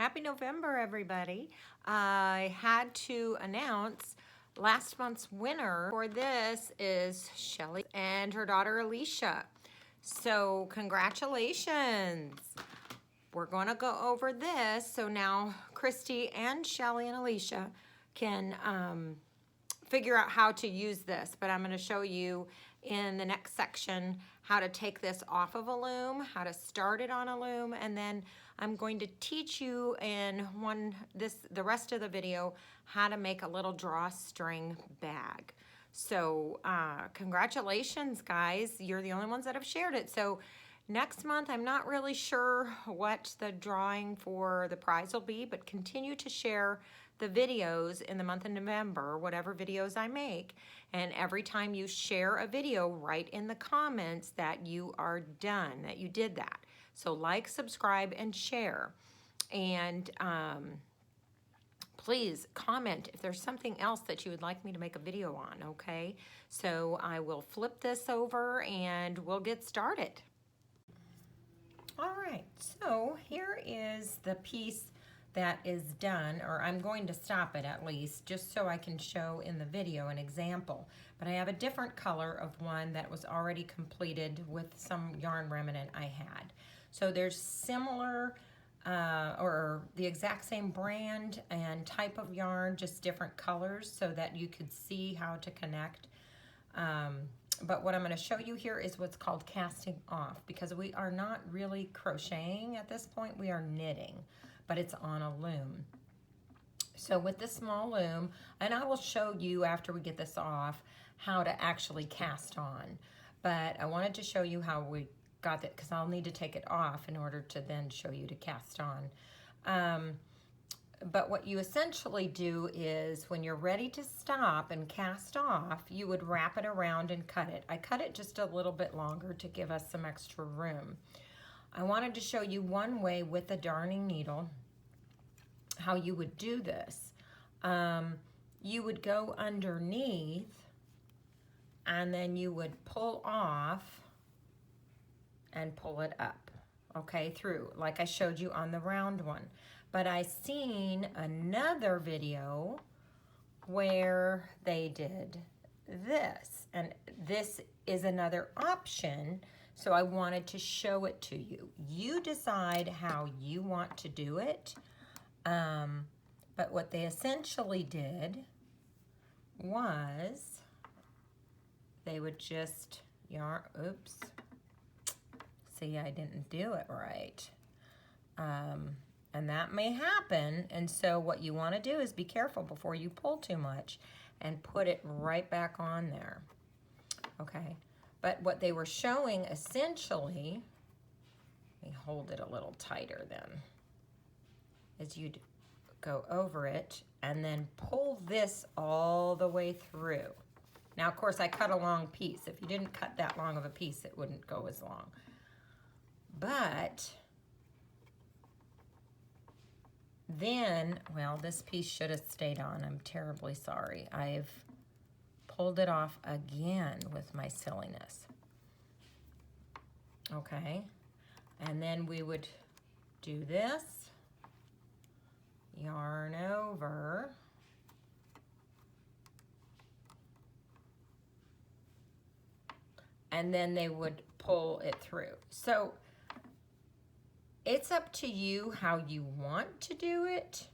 Happy November, everybody. I had to announce last month's winner for this is Shelly and her daughter Alicia. So congratulations. We're going to go over this. So now Christy and Shelly and Alicia can figure out how to use this, but I'm going to show you in the next section how to take this off of a loom, how to start it on a loom, and then I'm going to teach you in the rest of the video how to make a little drawstring bag. So congratulations, guys. You're the only ones that have shared it. So next month, I'm not really sure what the drawing for the prize will be, but continue to share the videos in the month of November, whatever videos I make. And every time you share a video, write in the comments that you are done, that you did that. So like, subscribe, and share. And please comment if there's something else that you would like me to make a video on, okay? So I will flip this over and we'll get started. All right, so here is the piece that is done, or I'm going to stop it at least, just so I can show in the video an example. But I have a different color of one that was already completed with some yarn remnant I had. So there's similar, or the exact same brand and type of yarn, just different colors so that you could see how to connect. But what I'm going to show you here is what's called casting off, because we are not really crocheting at this point, we are knitting, but it's on a loom. So with this small loom, and I will show you after we get this off how to actually cast on, but I wanted to show you how we got it, because I'll need to take it off in order to then show you to cast on. But what you essentially do is when you're ready to stop and cast off, you would wrap it around and cut it. I cut it just a little bit longer to give us some extra room. I wanted to show you one way with a darning needle how you would do this. You would go underneath and then you would pull off and pull it up, okay, through, like I showed you on the round one. But I seen another video where they did this, and this is another option, so I wanted to show it to you. You decide how you want to do it, but what they essentially did was they would just yarn, oops, see, I didn't do it right. And that may happen, and so what you want to do is be careful before you pull too much and put it right back on there, okay? But what they were showing essentially, let me hold it a little tighter then, is you'd go over it and then pull this all the way through. Now, of course, I cut a long piece. If you didn't cut that long of a piece, it wouldn't go as long. But then, well, this piece should have stayed on. I'm terribly sorry. I've pulled it off again with my silliness. Okay, and then we would do this, yarn over, and then they would pull it through. So it's up to you how you want to do it.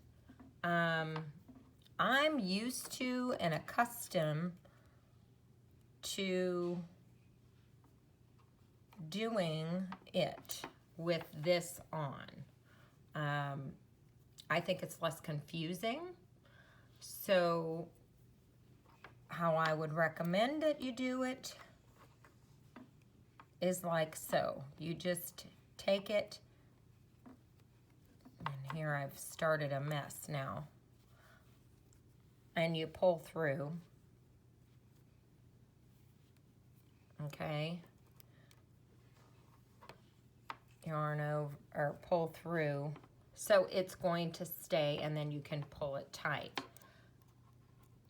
I'm used to and accustomed to doing it with this on. I think it's less confusing. So how I would recommend that you do it is like so. You just take it, and here I've started a mess now, and you pull through, okay, yarn over, or pull through, so it's going to stay, and then you can pull it tight,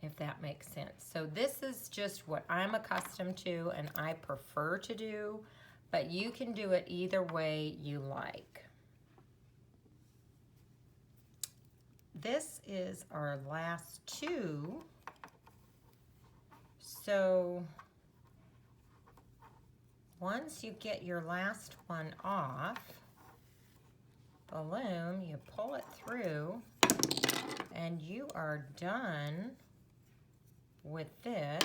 if that makes sense. So this is just what I'm accustomed to and I prefer to do, but you can do it either way you like. this is our last two. So once you get your last one off the loom, you pull it through and you are done with this.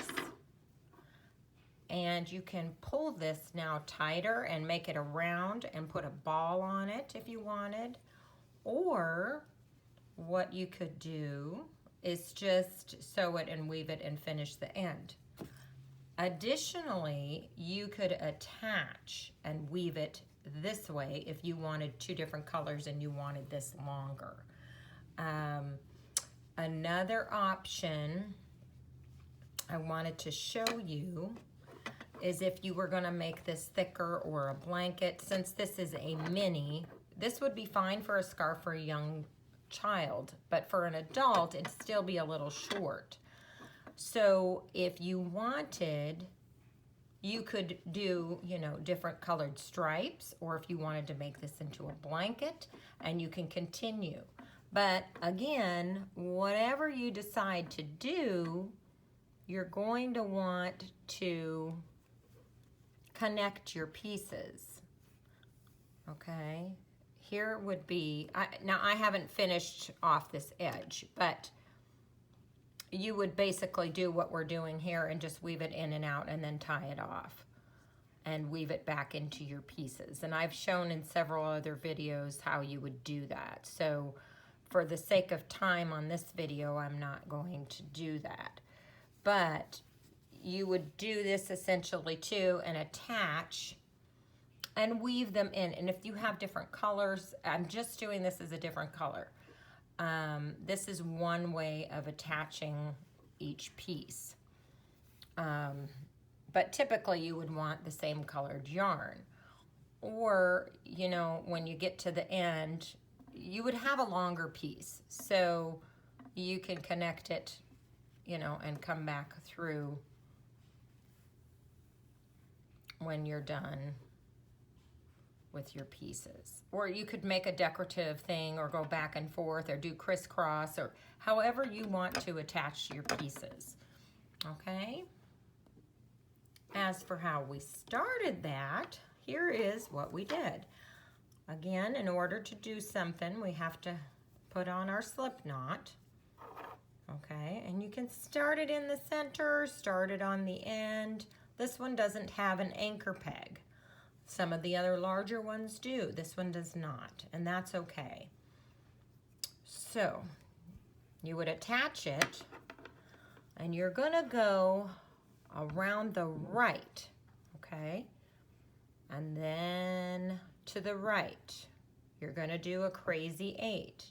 And you can pull this now tighter and make it a round and put a ball on it if you wanted. Or what you could do is just sew it and weave it and finish the end. Additionally, you could attach and weave it this way if you wanted two different colors and you wanted this longer. Another option I wanted to show you is if you were going to make this thicker or a blanket. Since this is a mini, this would be fine for a scarf for a young child, but for an adult, it'd still be a little short. So if you wanted, you could do, you know, different colored stripes, or if you wanted to make this into a blanket, and you can continue. But again, whatever you decide to do, you're going to want to connect your pieces. Okay, here would be, now I haven't finished off this edge, but you would basically do what we're doing here and just weave it in and out and then tie it off and weave it back into your pieces. And I've shown in several other videos how you would do that. So for the sake of time on this video, I'm not going to do that. But you would do this essentially too and attach and weave them in. And if you have different colors, I'm just doing this as a different color. This is one way of attaching each piece. But typically you would want the same colored yarn. Or, you know, when you get to the end, you would have a longer piece. So you can connect it, you know, and come back through when you're done with your pieces. Or you could make a decorative thing or go back and forth or do crisscross or however you want to attach your pieces. Okay? As for how we started that, here is what we did. Again, in order to do something, we have to put on our slip knot. Okay, and you can start it in the center, start it on the end. This one doesn't have an anchor peg. Some of the other larger ones do. This one does not, and that's okay. So, you would attach it, and you're gonna go around the right, okay? And then to the right. You're gonna do a crazy 8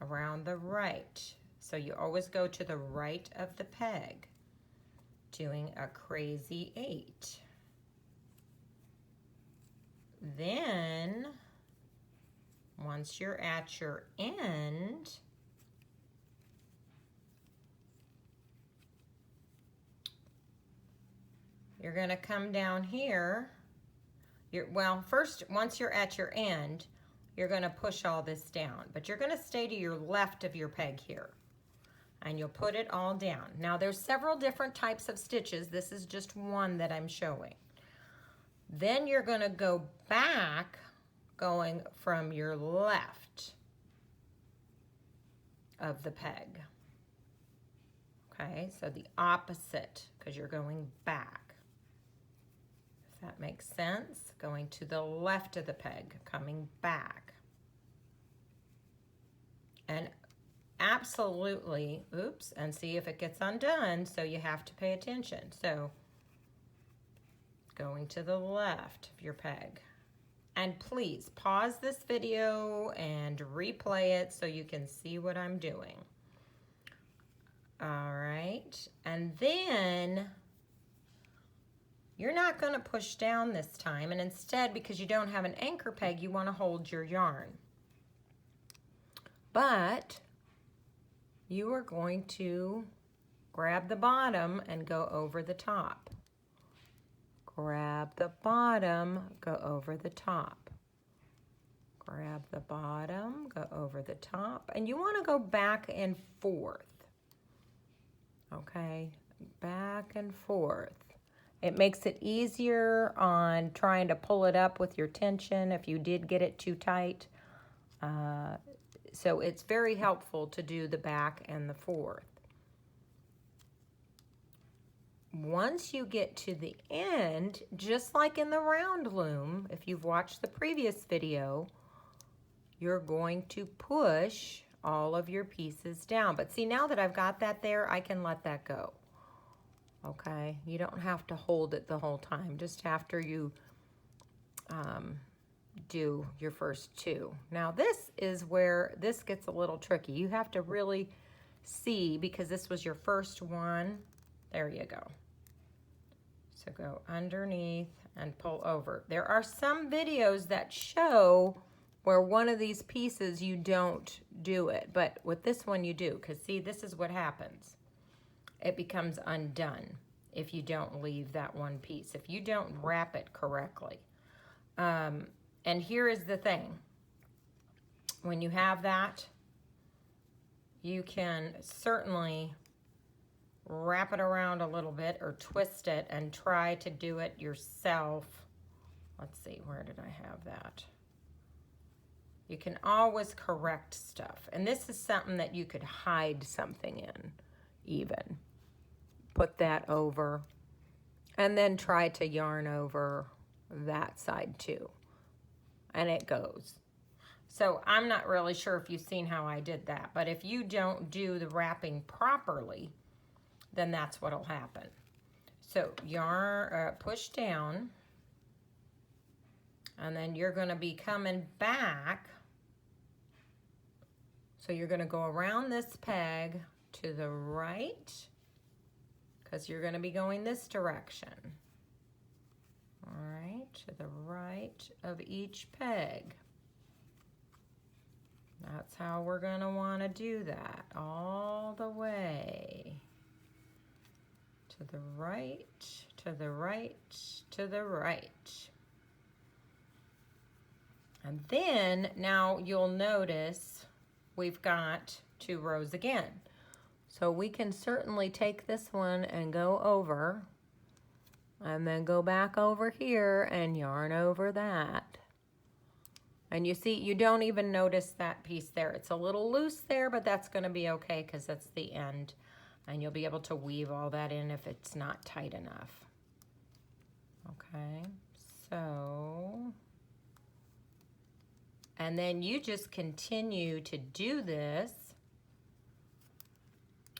around the right. So you always go to the right of the peg, doing a crazy 8. Then, once you're at your end, you're going to come down here. Well, first, once you're at your end, you're going to push all this down, but you're going to stay to your left of your peg here. And you'll put it all down. Now there's several different types of stitches. This is just one that I'm showing. Then you're going to go back, going from your left of the peg. Okay, so the opposite, because you're going back. If that makes sense, going to the left of the peg, coming back. And absolutely, oops, and see if it gets undone, so you have to pay attention. So, going to the left of your peg. And please pause this video and replay it so you can see what I'm doing. All right, and then you're not going to push down this time, and instead, because you don't have an anchor peg, you want to hold your yarn. But you are going to grab the bottom and go over the top. Grab the bottom, go over the top. Grab the bottom, go over over the top, and you want to go back and forth. Okay, back and forth. It makes it easier on trying to pull it up with your tension if you did get it too tight. So it's very helpful to do the back and the forth. Once you get to the end, just like in the round loom, if you've watched the previous video, you're going to push all of your pieces down. But see, now that I've got that there, I can let that go. Okay, you don't have to hold it the whole time, just after you do your first two. Now this is where this gets a little tricky. You have to really see, because this was your first one. There you go. So go underneath and pull over. There are some videos that show where one of these pieces you don't do it, but with this one you do, because see, this is what happens. It becomes undone if you don't leave that one piece, if you don't wrap it correctly. And here is the thing. When you have that, you can certainly wrap it around a little bit or twist it and try to do it yourself. Let's see, where did I have that? You can always correct stuff. And this is something that you could hide something in even. Put that over and then try to yarn over that side too. And it goes. So I'm not really sure if you've seen how I did that, but if you don't do the wrapping properly, then that's what'll happen. So yarn, push down, and then you're gonna be coming back. So you're gonna go around this peg to the right, because you're gonna be going this direction. All right, to the right of each peg. That's how we're gonna wanna do that, all the way. To the right, to the right, to the right. And then now you'll notice we've got 2 rows again. So we can certainly take this one and go over, and then go back over here and yarn over that. And you see, you don't even notice that piece there. It's a little loose there, but that's gonna be okay because that's the end. And you'll be able to weave all that in if it's not tight enough. Okay, so, and then you just continue to do this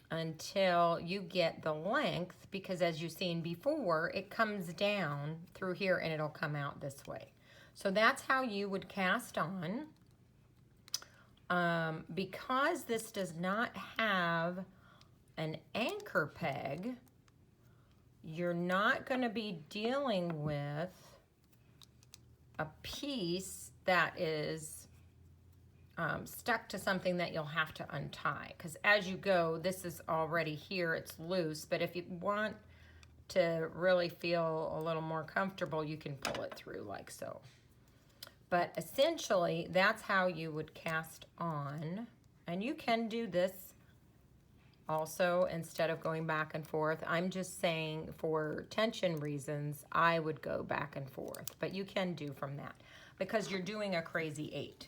until you get the length, because as you've seen before, it comes down through here and it'll come out this way. So that's how you would cast on. Because this does not have an anchor peg, you're not going to be dealing with a piece that is stuck to something that you'll have to untie, because as you go, this is already here, it's loose, but if you want to really feel a little more comfortable, you can pull it through like so. But essentially, that's how you would cast on, and you can do this also instead of going back and forth. I'm just saying for tension reasons, I would go back and forth, but you can do from that because you're doing a crazy 8.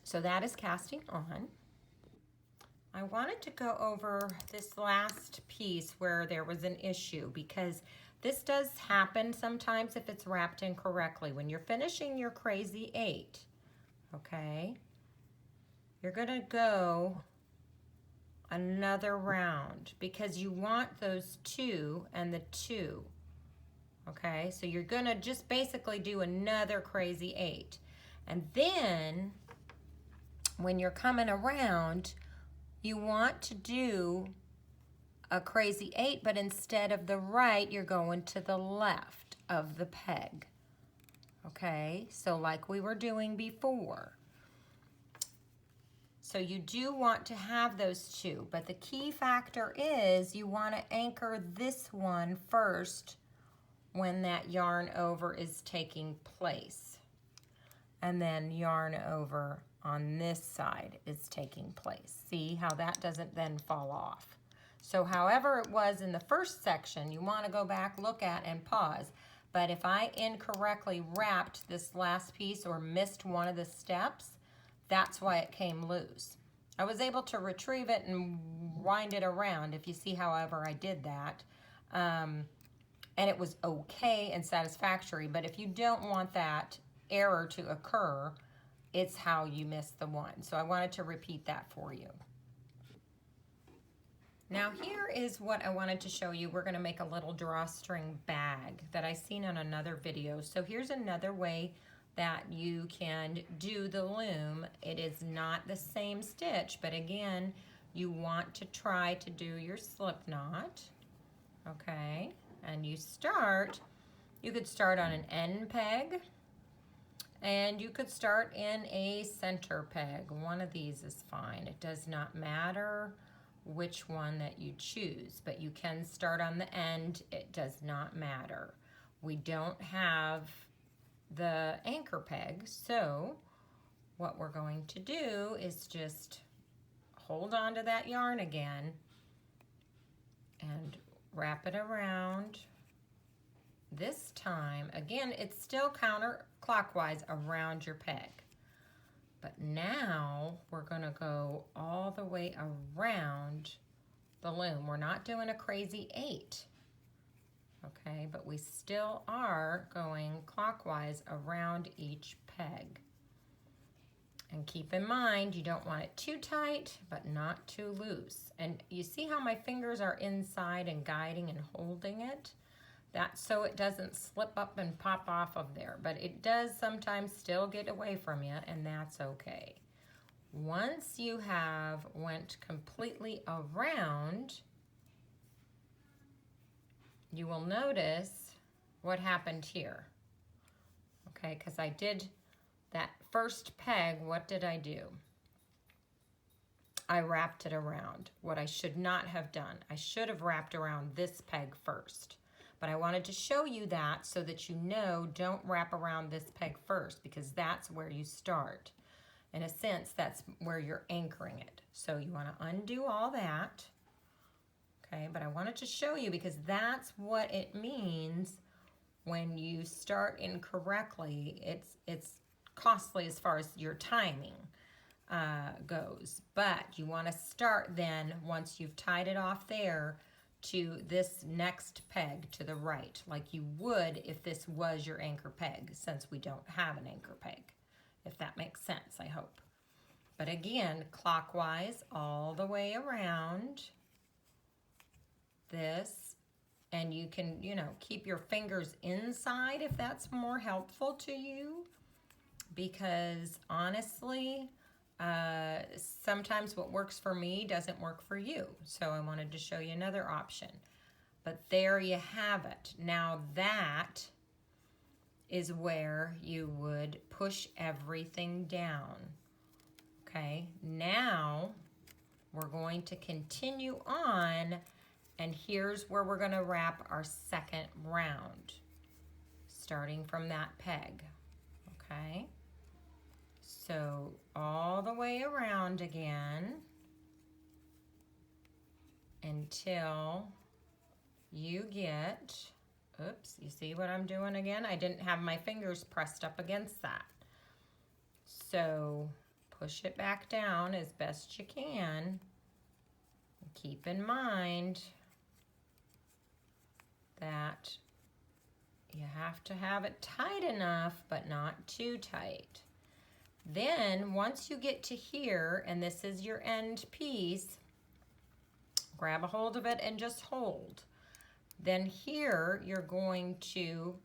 So that is casting on. I wanted to go over this last piece where there was an issue, because this does happen sometimes if it's wrapped incorrectly. When you're finishing your crazy 8, okay, you're gonna go another round because you want those 2 and the 2, okay? So you're gonna just basically do another crazy 8. And then when you're coming around, you want to do a crazy 8, but instead of the right, you're going to the left of the peg, okay? So like we were doing before. So you do want to have those 2, but the key factor is you want to anchor this one first when that yarn over is taking place, and then yarn over on this side is taking place. See how that doesn't then fall off. So however it was in the first section, you want to go back, look at, and pause. But if I incorrectly wrapped this last piece or missed one of the steps, that's why it came loose. I was able to retrieve it and wind it around, if you see however I did that. And it was okay and satisfactory, but if you don't want that error to occur, it's how you missed the one. So I wanted to repeat that for you. Now here is what I wanted to show you. We're going to make a little drawstring bag that I seen on another video. So here's another way that you can do the loom. It is not the same stitch, but again, you want to try to do your slip knot, okay? And you could start on an end peg, and you could start in a center peg. One of these is fine. It does not matter which one that you choose, but you can start on the end. It does not matter. We don't have the anchor peg, so what we're going to do is just hold on to that yarn again and wrap it around. This time, again, it's still counterclockwise around your peg. But now we're gonna go all the way around the loom. We're not doing a crazy 8, okay? But we still are going clockwise around each peg. And keep in mind, you don't want it too tight, but not too loose. And you see how my fingers are inside and guiding and holding it? That's so it doesn't slip up and pop off of there, but it does sometimes still get away from you, and that's okay. Once you have went completely around, you will notice what happened here. Okay, because I did that first peg, what did I do? I wrapped it around. What I should not have done, I should have wrapped around this peg first. But I wanted to show you that so that you know, don't wrap around this peg first, because that's where you start. In a sense, that's where you're anchoring it. So you want to undo all that. Okay, but I wanted to show you because that's what it means when you start incorrectly. It's costly as far as your timing goes. But you want to start then, once you've tied it off there, to this next peg to the right, like you would if this was your anchor peg, since we don't have an anchor peg, if that makes sense, I hope. But again, clockwise all the way around this, and you can, keep your fingers inside if that's more helpful to you, because honestly, sometimes what works for me doesn't work for you. So I wanted to show you another option. But there you have it. Now that is where you would push everything down. Okay, now we're going to continue on, and here's where we're going to wrap our second round, starting from that peg. Okay. So all the way around again until you get, oops, you see what I'm doing again? I didn't have my fingers pressed up against that. So push it back down as best you can. Keep in mind that you have to have it tight enough, but not too tight. Then once you get to here, and this is your end piece, grab a hold of it and just hold. Then here you're going to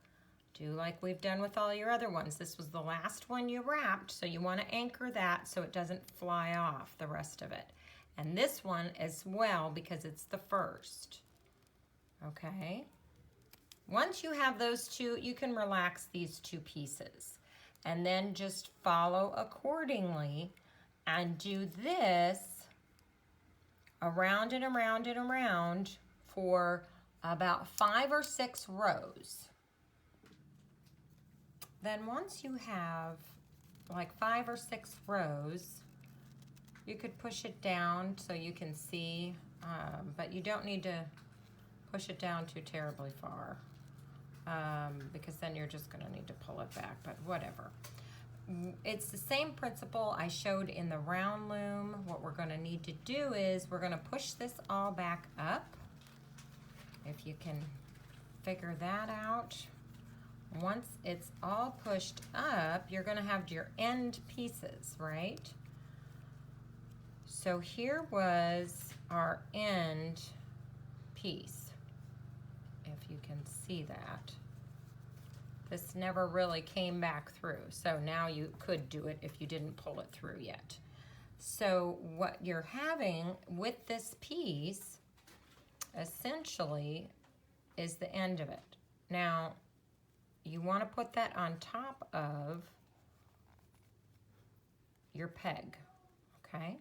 do like we've done with all your other ones. This was the last one you wrapped, so you want to anchor that so it doesn't fly off the rest of it. And this one as well, because it's the first. Okay? Once you have those two, you can relax these two pieces. And then just follow accordingly and do this around and around and around for about 5 or 6 rows. Then once you have like 5 or 6 rows. You could push it down so you can see, but you don't need to push it down too terribly far, because then you're just going to need to pull it back, but whatever. It's the same principle I showed in the round loom. What we're going to need to do is we're going to push this all back up. If you can figure that out. Once it's all pushed up, you're going to have your end pieces, right? So here was our end piece, if you can see that. This never really came back through, so now you could do it if you didn't pull it through yet. So what you're having with this piece, essentially, is the end of it. Now, you want to put that on top of your peg, okay?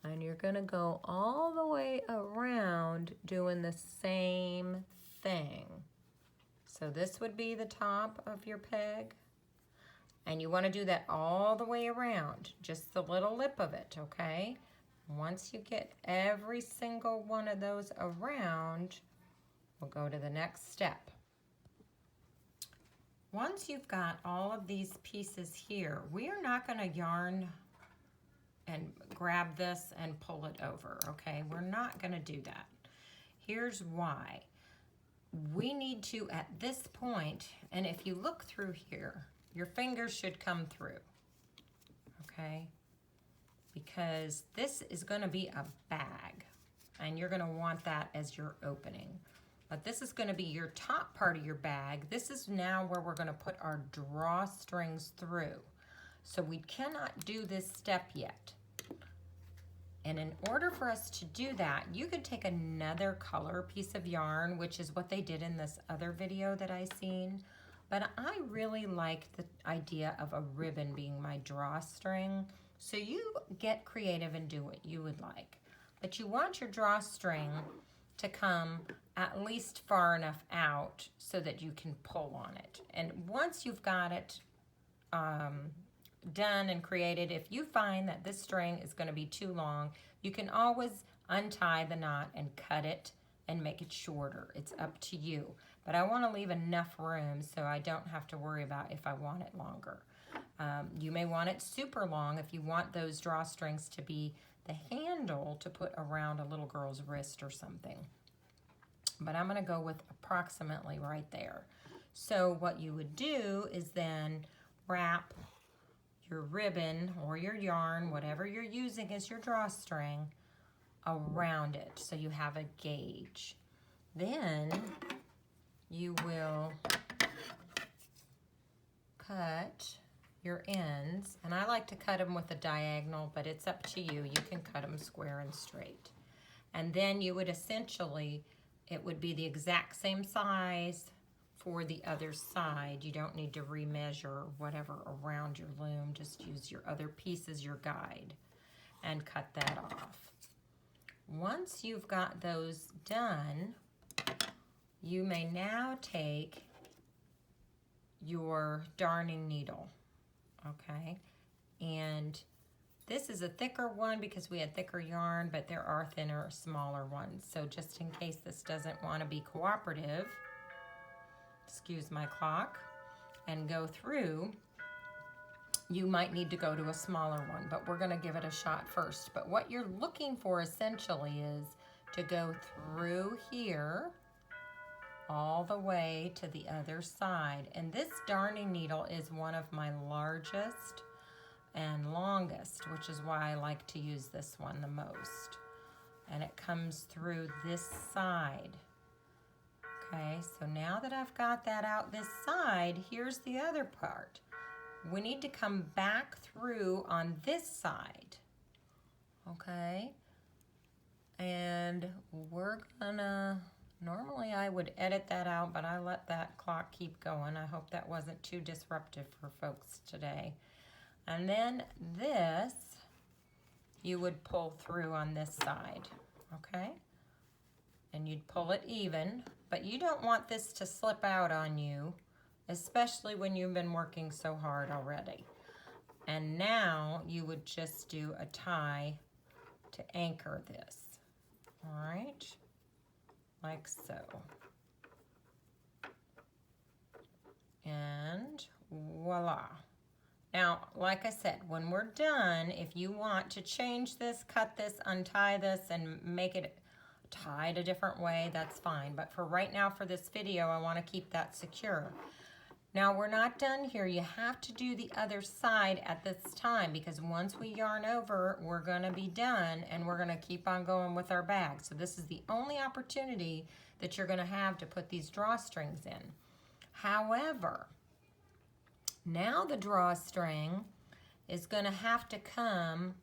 And you're going to go all the way around doing the same thing. So this would be the top of your peg. And you want to do that all the way around, just the little lip of it, okay? Once you get every single one of those around, we'll go to the next step. Once you've got all of these pieces here, we are not going to yarn and grab this and pull it over, okay? We're not going to do that. Here's why. We need to, at this point, and if you look through here, your fingers should come through, okay? Because this is going to be a bag, and you're going to want that as your opening. But this is going to be your top part of your bag. This is now where we're going to put our drawstrings through. So we cannot do this step yet. And in order for us to do that, you could take another color piece of yarn, which is what they did in this other video that I seen. But I really like the idea of a ribbon being my drawstring. So you get creative and do what you would like. But you want your drawstring to come at least far enough out so that you can pull on it. And once you've got it done and created, if you find that this string is going to be too long, you can always untie the knot and cut it and make it shorter. It's up to you. But I want to leave enough room so I don't have to worry about if I want it longer. You may want it super long if you want those drawstrings to be the handle to put around a little girl's wrist or something. But I'm going to go with approximately right there. So what you would do is then wrap your ribbon or your yarn, whatever you're using as your drawstring, around it so you have a gauge. Then you will cut your ends, and I like to cut them with a diagonal, but it's up to you. You can cut them square and straight. And then you would essentially, it would be the exact same size for the other side. You don't need to remeasure whatever around your loom. Just use your other piece as your guide and cut that off. Once you've got those done, you may now take your darning needle, okay? And this is a thicker one because we had thicker yarn, but there are thinner, smaller ones. So just in case this doesn't want to be cooperative, excuse my clock, and go through, you might need to go to a smaller one, but we're going to give it a shot first. But what you're looking for essentially is to go through here all the way to the other side. And this darning needle is one of my largest and longest, which is why I like to use this one the most. And it comes through this side. Okay, so now that I've got that out this side, here's the other part. We need to come back through on this side, okay? And we're gonna, normally I would edit that out, but I let that clock keep going. I hope that wasn't too disruptive for folks today. And then this, you would pull through on this side, okay? And you'd pull it even, but you don't want this to slip out on you, especially when you've been working so hard already. And now you would just do a tie to anchor this. All right, like so. And voila. Now, like I said, when we're done, if you want to change this, cut this, untie this, and make it tied a different way, that's fine. But for right now, for this video, I want to keep that secure. Now, we're not done here. You have to do the other side at this time, because once we yarn over, we're going to be done, and we're going to keep on going with our bag. So this is the only opportunity that you're going to have to put these drawstrings in. However, now the drawstring is going to have to come,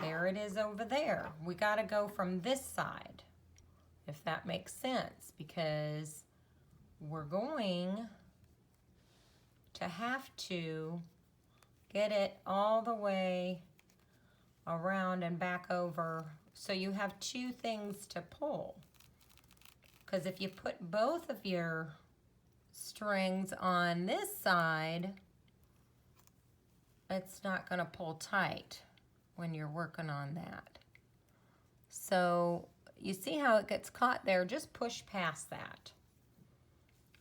there it is over there. We got to go from this side, if that makes sense, because we're going to have to get it all the way around and back over. So you have two things to pull. Because if you put both of your strings on this side, it's not going to pull tight when you're working on that. So you see how it gets caught there? Just push past that.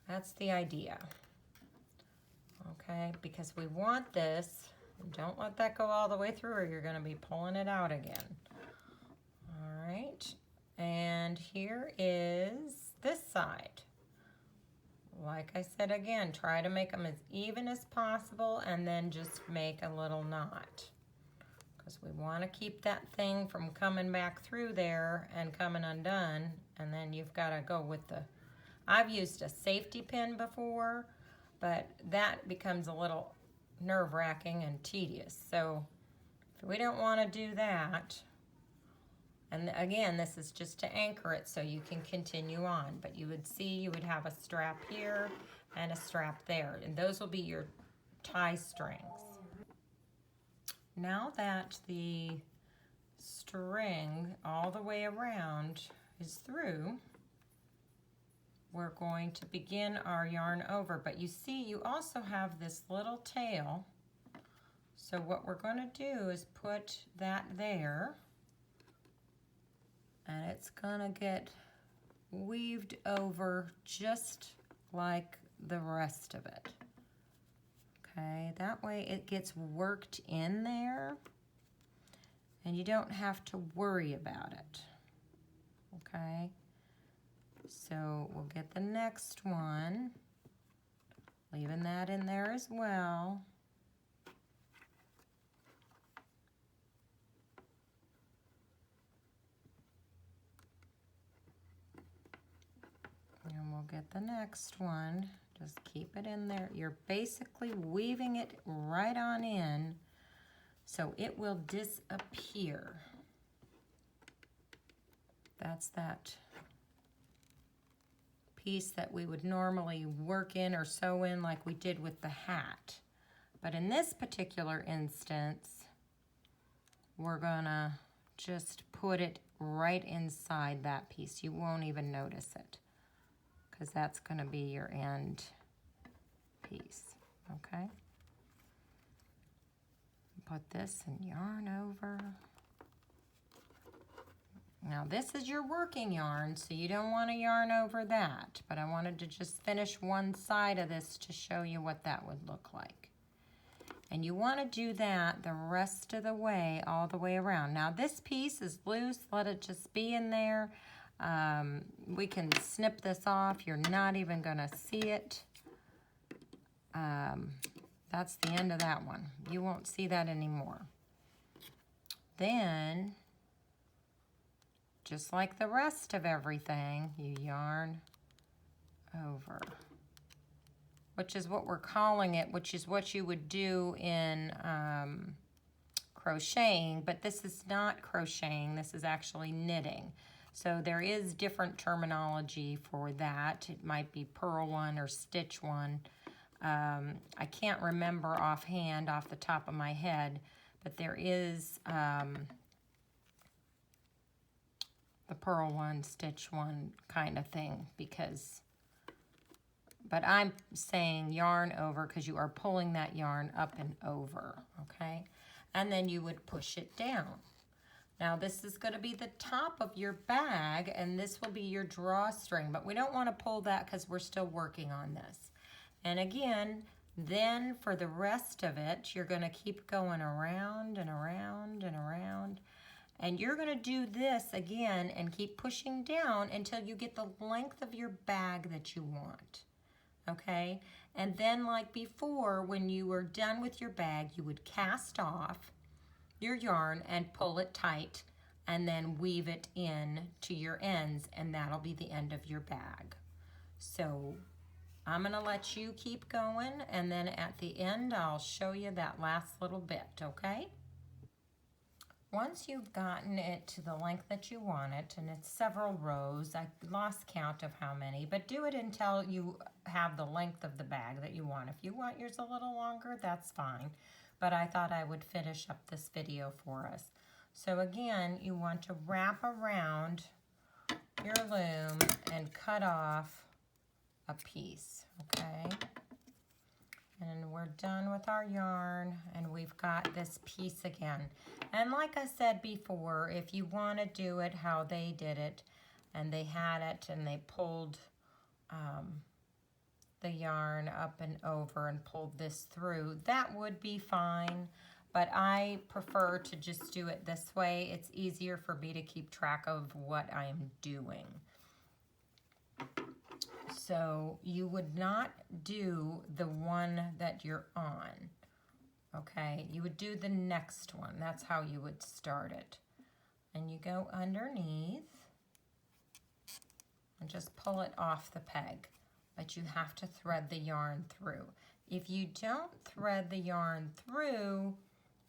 That's the idea. Okay, because we want this. Don't let that go all the way through or you're going to be pulling it out again. All right, and here is this side. Like I said again, try to make them as even as possible and then just make a little knot. Because we want to keep that thing from coming back through there and coming undone. And then you've got to go with the, I've used a safety pin before, but that becomes a little nerve-wracking and tedious. So if we don't want to do that, and again, this is just to anchor it so you can continue on. But you would see you would have a strap here and a strap there. And those will be your tie strings. Now that the string all the way around is through, we're going to begin our yarn over. But you see, you also have this little tail. So what we're going to do is put that there. And it's gonna get weaved over just like the rest of it. Okay, that way it gets worked in there and you don't have to worry about it. Okay, so we'll get the next one, leaving that in there as well. And we'll get the next one. Just keep it in there. You're basically weaving it right on in so it will disappear. That's that piece that we would normally work in or sew in like we did with the hat. But in this particular instance, we're gonna just put it right inside that piece. You won't even notice it, because that's going to be your end piece, okay? Put this and yarn over. Now this is your working yarn, so you don't want to yarn over that, but I wanted to just finish one side of this to show you what that would look like. And you want to do that the rest of the way, all the way around. Now this piece is loose, let it just be in there. We can snip this off. You're not even going to see it. That's the end of that one. You won't see that anymore. Then, just like the rest of everything, you yarn over, which is what we're calling it, which is what you would do in crocheting, but this is not crocheting. This is actually knitting. So there is different terminology for that. It might be purl one or stitch one. I can't remember offhand off the top of my head, but there is the purl one, stitch one kind of thing, because but I'm saying yarn over because you are pulling that yarn up and over, okay? And then you would push it down. Now this is going to be the top of your bag, and this will be your drawstring, but we don't want to pull that because we're still working on this. And again, then for the rest of it, you're going to keep going around and around and around. And you're going to do this again and keep pushing down until you get the length of your bag that you want. Okay? And then like before, when you were done with your bag, you would cast off your yarn and pull it tight and then weave it in to your ends, and that'll be the end of your bag. So I'm going to let you keep going, and then at the end I'll show you that last little bit, okay? Once you've gotten it to the length that you want it, and it's several rows, I lost count of how many, but do it until you have the length of the bag that you want. If you want yours a little longer, that's fine, but I thought I would finish up this video for us. So again, you want to wrap around your loom and cut off a piece, okay? And we're done with our yarn, and we've got this piece again. And like I said before, if you want to do it how they did it, and they had it and they pulled the yarn up and over and pulled this through, that would be fine. But I prefer to just do it this way. It's easier for me to keep track of what I'm doing. So you would not do the one that you're on, okay? You would do the next one. That's how you would start it. And you go underneath and just pull it off the peg, but you have to thread the yarn through. If you don't thread the yarn through,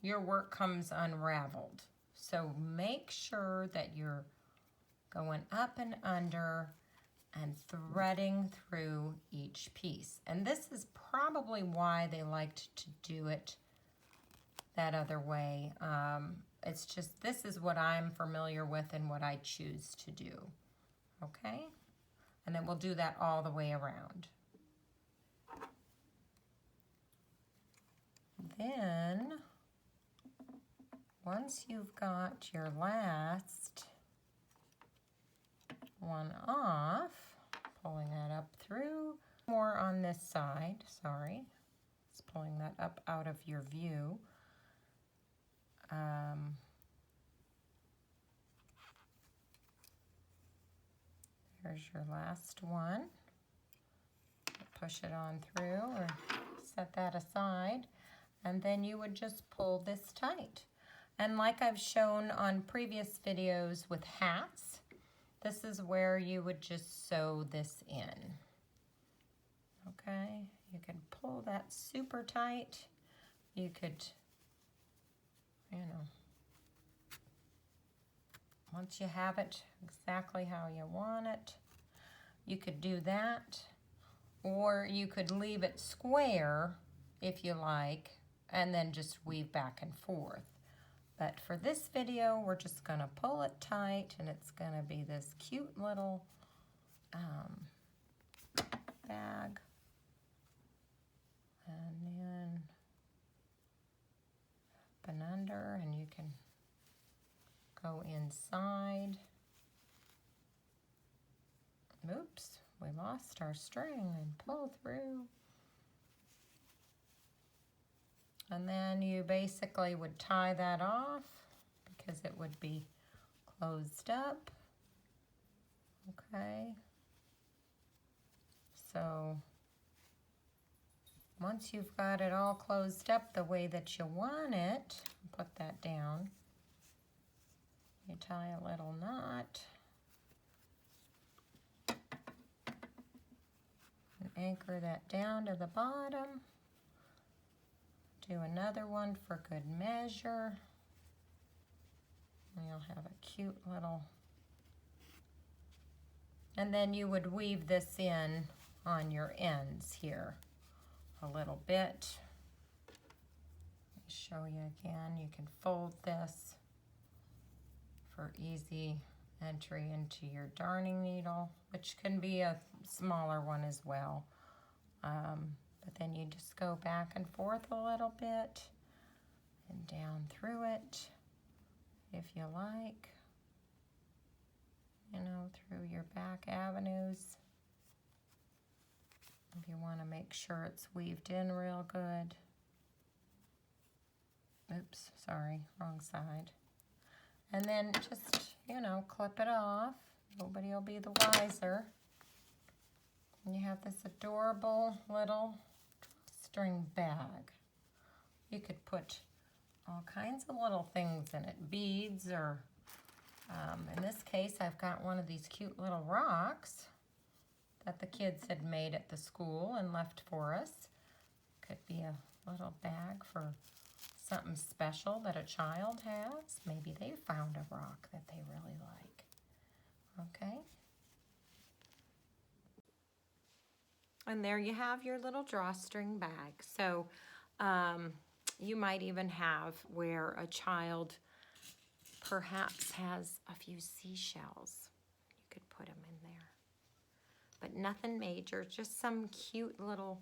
your work comes unraveled. So make sure that you're going up and under and threading through each piece. And this is probably why they liked to do it that other way. It's just, this is what I'm familiar with and what I choose to do, okay? And then we'll do that all the way around. Then, once you've got your last one off, pulling that up through, more on this side, sorry, just pulling that up out of your view. There's your last one. Push it on through or set that aside, and then you would just pull this tight. And like I've shown on previous videos with hats, this is where you would just sew this in, okay? You can pull that super tight. You could, you know, once you have it exactly how you want it, you could do that, or you could leave it square if you like, and then just weave back and forth. But for this video, we're just going to pull it tight, and it's going to be this cute little bag. And then up and under, and you can go inside. Oops, we lost our string, and pull through. And then you basically would tie that off because it would be closed up. Okay. So once you've got it all closed up the way that you want it, put that down. You tie a little knot and anchor that down to the bottom. Do another one for good measure. And you'll have a cute little, and then you would weave this in on your ends here a little bit. Let me show you again. You can fold this for easy entry into your darning needle, which can be a smaller one as well. But then you just go back and forth a little bit and down through it if you like, you know, through your back avenues. If you want to make sure it's weaved in real good. Oops, sorry, wrong side. And then just, you know, clip it off. Nobody will be the wiser. And you have this adorable little drawstring bag. You could put all kinds of little things in it, beads, or in this case, I've got one of these cute little rocks that the kids had made at the school and left for us. Could be a little bag for something special that a child has. Maybe they found a rock that they really like. Okay. And there you have your little drawstring bag. So you might even have where a child perhaps has a few seashells. You could put them in there. But nothing major, just some cute little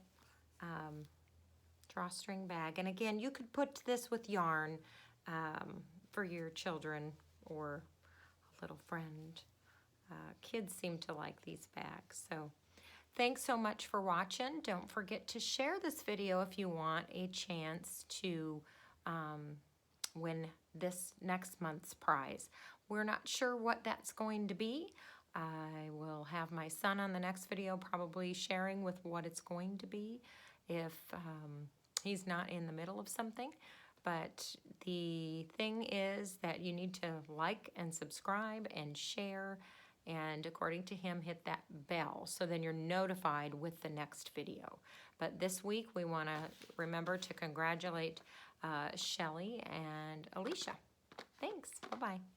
drawstring bag. And again, you could put this with yarn for your children or a little friend. Kids seem to like these bags. So thanks so much for watching. Don't forget to share this video if you want a chance to win this next month's prize. We're not sure what that's going to be. I will have my son on the next video probably sharing with what it's going to be if he's not in the middle of something. But the thing is that you need to like and subscribe and share, and according to him, hit that bell so then you're notified with the next video. But this week we want to remember to congratulate Shelly and Alicia. Thanks. Bye-bye.